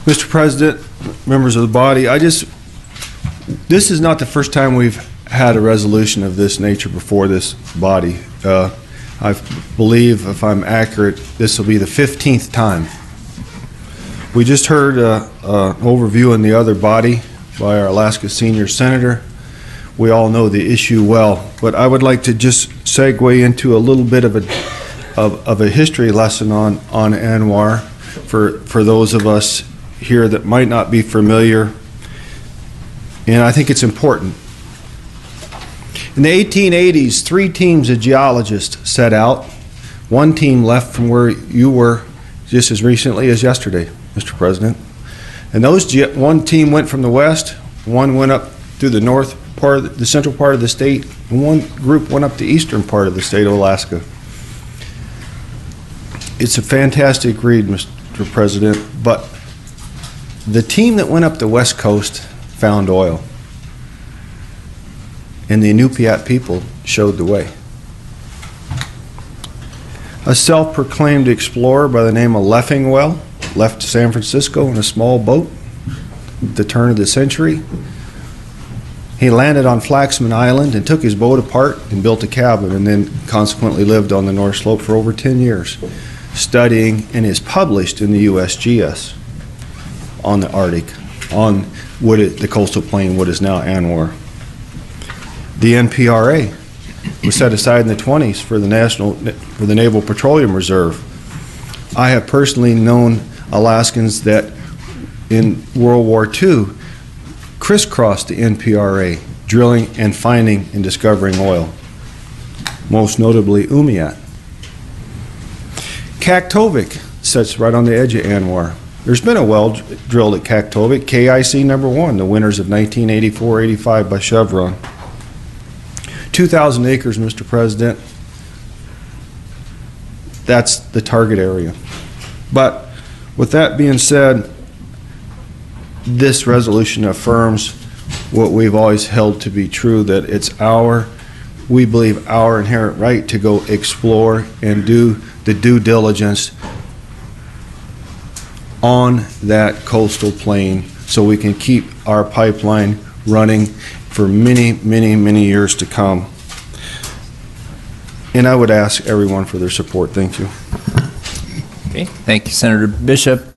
Mr. President, members of the body, this is not the first time we've had a resolution of this nature before this body. I believe, if I'm accurate, this will be the 15th time. We just heard an overview in the other body by our Alaska senior senator. We all know the issue well, but I would like to just segue into a little bit of a history lesson on ANWR for those of us here that might not be familiar, and I think it's important. In the 1880s, 3 teams of geologists set out. One team left from where you were just as recently as yesterday, Mr. President. And one team went from the west, one went up through the north part, the central part of the state, and one group went up the eastern part of the state of Alaska. It's a fantastic read, Mr. President, but the team that went up the west coast found oil, and the Inupiat people showed the way. A self-proclaimed explorer by the name of Leffingwell left San Francisco in a small boat at the turn of the century. He landed on Flaxman Island and took his boat apart and built a cabin, and then consequently lived on the North Slope for over 10 years, studying, and is published in the USGS on the Arctic, on the coastal plain, what is now ANWR. The NPRA was set aside in the 20s for the Naval Petroleum Reserve. I have personally known Alaskans that in World War II crisscrossed the NPRA, drilling and finding and discovering oil, most notably Umiat. Kaktovik sits right on the edge of ANWR. There's been a well drilled at Kaktovik, KIC #1, the winners of 1984-85 by Chevron. 2,000 acres, Mr. President. That's the target area. But with that being said, this resolution affirms what we've always held to be true, that it's we believe our inherent right to go explore and do the due diligence on that coastal plain so we can keep our pipeline running for many, many, many years to come. And I would ask everyone for their support. Thank you. Okay, thank you, Senator Bishop.